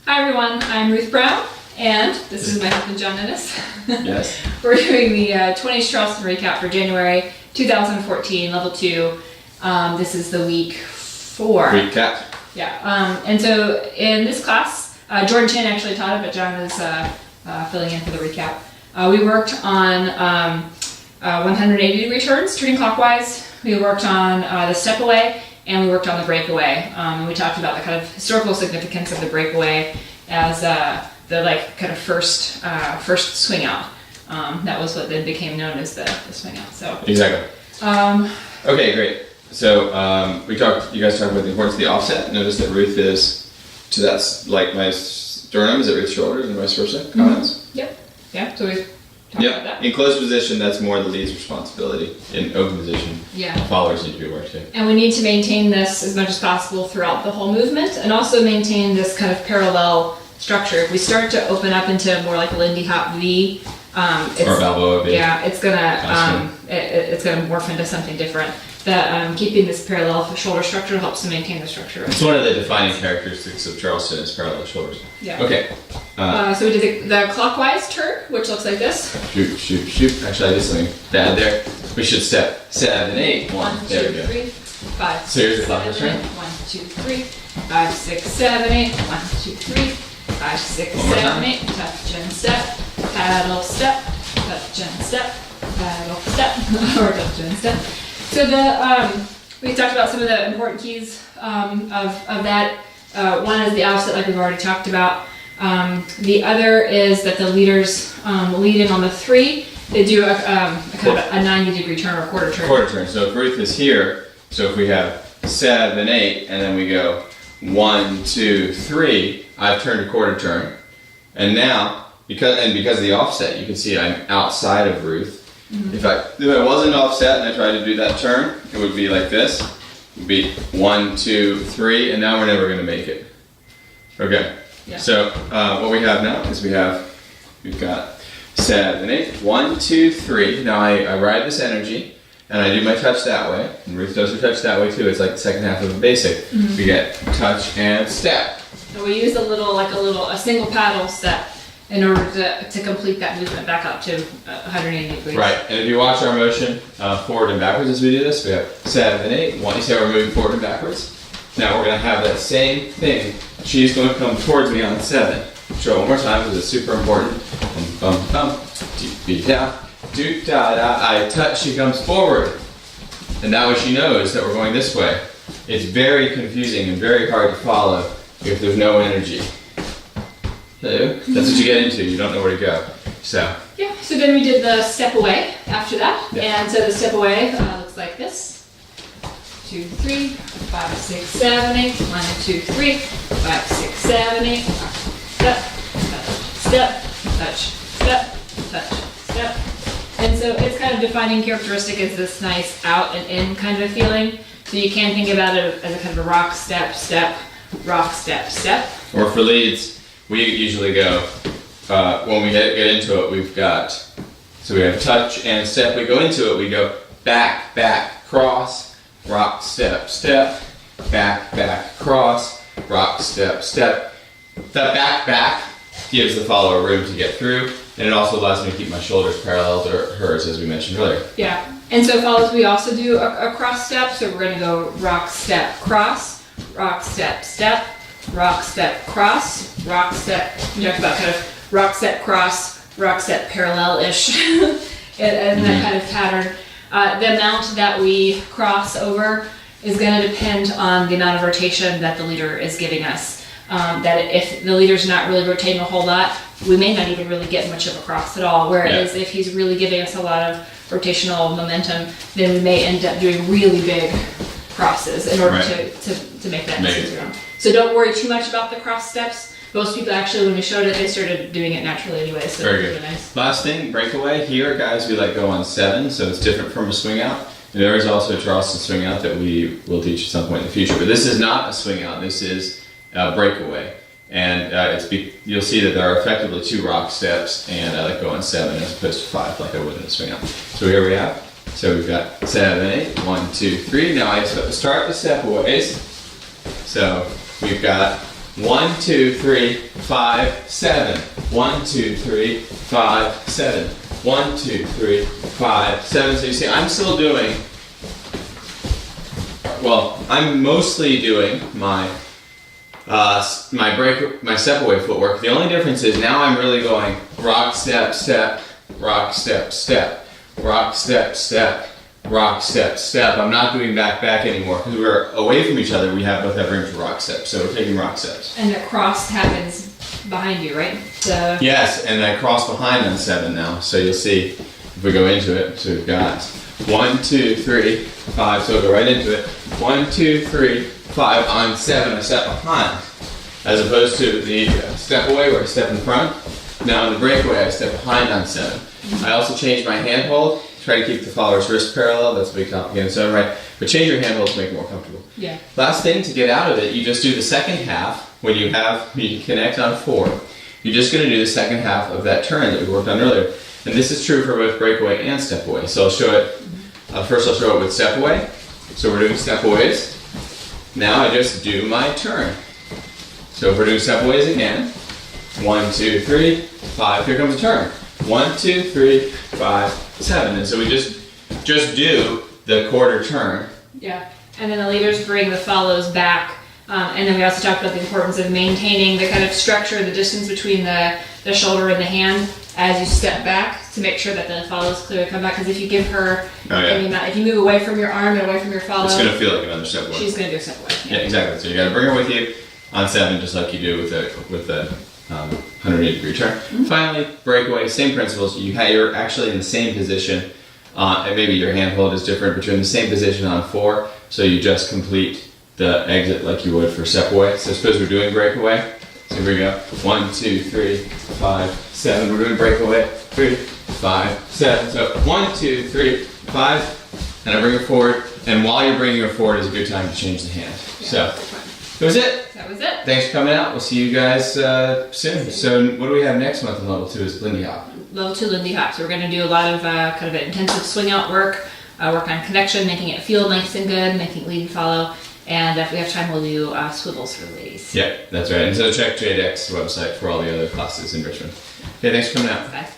Hi everyone, I'm Ruth Brown, and this is my husband John Ennis. Yes. We're doing the 20s Charleston recap for January 2014, level 2. This is the week 4. Recap. Yeah, and so in this class, Jordan Chin actually taught it, but John is filling in for the recap. We worked on 180-degree turns, turning clockwise. We worked on the step away, and we worked on the breakaway. And we talked about the kind of historical significance of the breakaway as the kind of first swing out. That was what then became known as the swing out. So exactly. Okay, great. So you guys talked about the importance of the offset. Notice that Ruth is to that, like my sternum is at Ruth's shoulders and vice versa. Comments? Yep. Yeah. So we talked about that. In closed position, that's more the lead's responsibility. In open position, followers need to be aware too. And we need to maintain this as much as possible throughout the whole movement, and also maintain this kind of parallel structure. If we start to open up into more like a Lindy Hop V, or Balboa V, it's gonna morph into something different. That keeping this parallel shoulder structure helps to maintain the structure. It's one of the defining characteristics of Charleston is parallel shoulders. Yeah. Okay. So we did the clockwise turn, which looks like this. Shoot, shoot, shoot. Actually, I did something bad there. We should step 7, 8. 1, 2, 3, 5. So here's the clockwise turn. 1, 2, 3, 5, 6, 7, 8. 1, 2, 3, 5, 6, 7, 8. Touch and step, paddle step, touch and step, paddle step, or touch and step. So we talked about some of the important keys of that. One is the offset, like we've already talked about. The other is that the leaders lead in on the 3. They do a kind of a 90-degree turn or a quarter turn. Quarter turn. So if Ruth is here, so if we have 7, 8, and then we go 1, 2, 3, I've turned a quarter turn. And now, because of the offset, you can see I'm outside of Ruth. Mm-hmm. If I wasn't offset and I tried to do that turn, it would be like this. It would be 1, 2, 3, and now we're never going to make it. Okay. Yeah. So what we have now is we've got 7, 8, 1, 2, 3. Now I ride this energy and I do my touch that way, and Ruth does her touch that way too. It's like the second half of a basic. Mm-hmm. We get touch and step. So we use a single paddle step in order to complete that movement back up to 180 degrees. Right, and if you watch our motion forward and backwards as we do this, we have 7, 8, 1. You see how we're moving forward and backwards? Now we're going to have that same thing. She's going to come towards me on 7. Show it one more time because it's super important. Bum, bum, bum. Beat down. Do, da, da. I touch, she comes forward. And that way she knows that we're going this way. It's very confusing and very hard to follow if there's no energy. That's what you get into. You don't know where to go. So then we did the step away after that. Yeah. And so the step away looks like this. 2, 3, 5, 6, 7, 8. 1, 2, 3, 5, 6, 7, 8. Step, touch, step, touch, step, touch, step. And so its kind of defining characteristic is this nice out and in kind of a feeling. So you can think about it as a kind of a rock, step, step, rock, step, step. Or for leads, we usually go, when we get into it, we have touch and step. We go into it, we go back, back, cross, rock, step, step, back, back, cross, rock, step, step. That back, back gives the follower room to get through, and it also allows me to keep my shoulders parallel to hers, as we mentioned earlier. Yeah, and so follows, we also do a cross step, so we're going to go rock, step, cross, rock, step, step, rock, step, cross, rock, step. We talked about kind of rock, step, cross, rock, step, parallel-ish, and that kind of pattern. The amount that we cross over is going to depend on the amount of rotation that the leader is giving us. That if the leader's not really rotating a whole lot, we may not even really get much of a cross at all. Whereas if he's really giving us a lot of rotational momentum, then we may end up doing really big crosses in order to make that distance. So don't worry too much about the cross steps. Most people actually, when we showed it, they started doing it naturally anyway. So very good. Really nice. Last thing, breakaway. Here, guys, we go on 7, so it's different from a swing out. And there is also a Charleston swing out that we will teach at some point in the future. But this is not a swing out. This is breakaway, and you'll see that there are effectively 2 rock steps, and I go on 7 as opposed to 5 like I would in a swing out. So here we have. So we've got 7, 8, 1, 2, 3. Now I start the step aways. So we've got 1, 2, 3, 5, 7. 1, 2, 3, 5, 7. 1, 2, 3, 5, 7. So you see, I'm still doing, well, I'm mostly doing my my step away footwork. The only difference is now I'm really going rock, step, step, rock, step, step, rock, step, step, rock, step, step. I'm not doing back, back anymore because we're away from each other. We both have room for rock steps, so we're taking rock steps. And the cross happens behind you, right? Yes, and I cross behind on 7 now. So you'll see if we go into it. So we've got 1, 2, 3, 5. So we'll go right into it. 1, 2, 3, 5 on 7. I step behind, as opposed to the step away where I step in front. Now in the breakaway, I step behind on 7. I also change my hand hold. Try to keep the follower's wrist parallel. That's a big complicated 7, right? But change your hand hold to make it more comfortable. Yeah. Last thing, to get out of it, you just do the second half. When you connect on 4, you're just going to do the second half of that turn that we worked on earlier. And this is true for both breakaway and step away. So I'll show it, first I'll show it with step away. So we're doing step aways. Now I just do my turn. So if we're doing step aways again, 1, 2, 3, 5, here comes a turn. 1, 2, 3, 5, 7. And so we just do the quarter turn. Yeah. And then the leaders bring the follows back. And then we also talked about the importance of maintaining the kind of structure, the distance between the shoulder and the hand as you step back to make sure that the follows clearly come back. Because if you give her, if you move away from your arm and away from your follow, it's going to feel like another step away. She's going to do a step away. Yeah, exactly. So you got to bring her with you on 7, just like you do with the 180-degree turn. Finally, breakaway, same principles. You're actually in the same position, and maybe your hand hold is different, but you're in the same position on 4. So you just complete the exit like you would for step away. So suppose we're doing breakaway. So here we go. 1, 2, 3, 5, 7. We're doing breakaway. 3, 5, 7. So 1, 2, 3, 5. And I bring her forward. And while you're bringing her forward is a good time to change the hand. Yeah, so that was it. That was it. Thanks for coming out. We'll see you guys soon. So what do we have next month in level 2 is Lindy Hop. Level 2 Lindy Hop. So we're going to do a lot of kind of intensive swing out work, work on connection, making it feel nice and good, making it lead and follow. And if we have time, we'll do swivels for ladies. Yeah, that's right. And so check JDEC's website for all the other classes in Richmond. Okay, thanks for coming out. Bye.